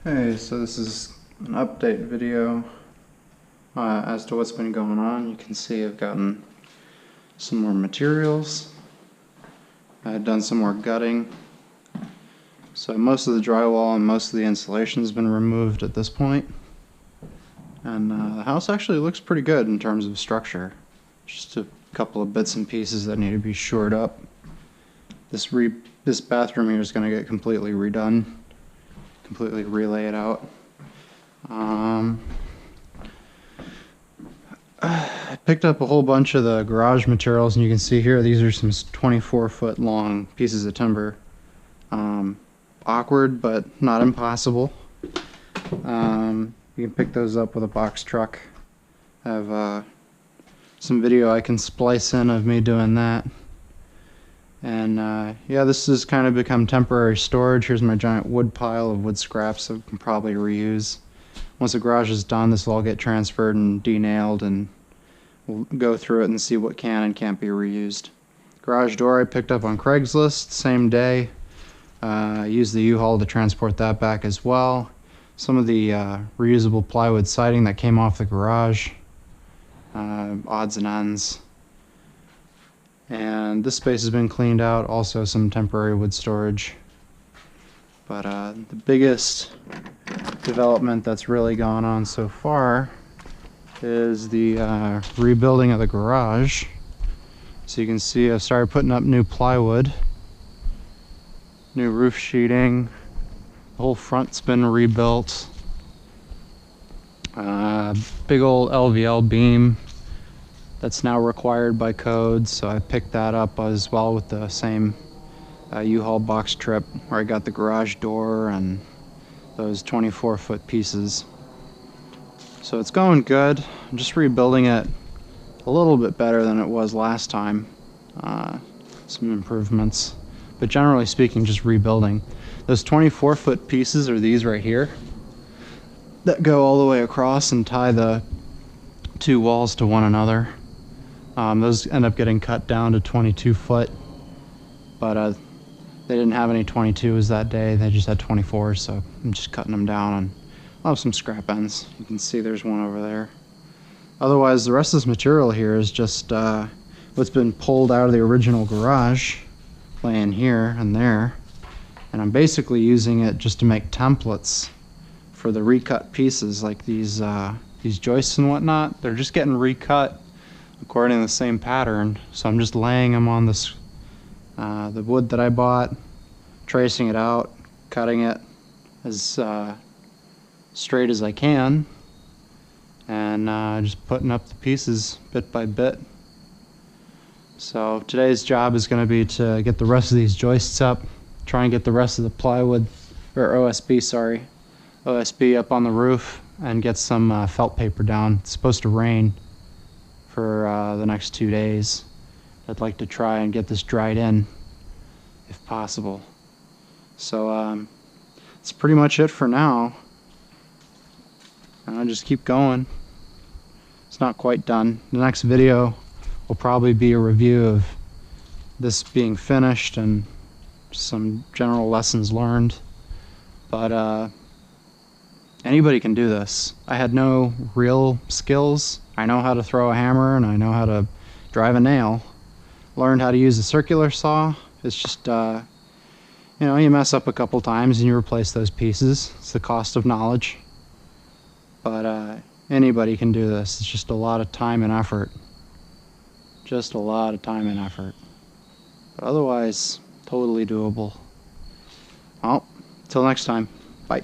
Hey, so this is an update video as to what's been going on. You can see I've gotten some more materials. I've done some more gutting. So most of the drywall and most of the insulation has been removed at this point. And the house actually looks pretty good in terms of structure. Just a couple of bits and pieces that need to be shored up. This bathroom here is going to get completely redone. Completely relay it out. I picked up a whole bunch of the garage materials, and you can see here these are some 24-foot long pieces of timber. Awkward, but not impossible. You can pick those up with a box truck. I have some video I can splice in of me doing that. And yeah, this has kind of become temporary storage. Here's my giant wood pile of wood scraps that we can probably reuse. Once the garage is done, this will all get transferred and denailed, and we'll go through it and see what can and can't be reused. Garage door I picked up on Craigslist, same day. I used the U-Haul to transport that back as well. Some of the reusable plywood siding that came off the garage, odds and ends. And this space has been cleaned out, also some temporary wood storage. But the biggest development that's really gone on so far is the rebuilding of the garage. So you can see I've started putting up new plywood, new roof sheeting, the whole front's been rebuilt. Big old LVL beam that's now required by code, so I picked that up as well with the same U-Haul box trip where I got the garage door and those 24-foot pieces. So it's going good. I'm just rebuilding it a little bit better than it was last time. Some improvements, but generally speaking, just rebuilding. Those 24-foot pieces are these right here that go all the way across and tie the two walls to one another. Those end up getting cut down to 22 foot, but they didn't have any 22s that day. They just had 24s, so I'm just cutting them down, and I'll have some scrap ends. You can see there's one over there. Otherwise, the rest of this material here is just what's been pulled out of the original garage, laying here and there, and I'm basically using it just to make templates for the recut pieces, like these joists and whatnot. They're just getting recut according to the same pattern, so I'm just laying them on this the wood that I bought, tracing it out, cutting it as straight as I can, and just putting up the pieces bit by bit. So today's job is going to be to get the rest of these joists up, try and get the rest of the plywood, or OSB up on the roof, and get some felt paper down. It's supposed to rain for the next 2 days. I'd like to try and get this dried in if possible. So that's pretty much it for now. And I'll just keep going. It's not quite done. The next video will probably be a review of this being finished and some general lessons learned. But anybody can do this. I had no real skills. I know how to throw a hammer and I know how to drive a nail. Learned how to use a circular saw. It's just, you know, you mess up a couple times and you replace those pieces. It's the cost of knowledge. But anybody can do this. It's just a lot of time and effort. Just a lot of time and effort. But otherwise, totally doable. Well, till next time. Bye.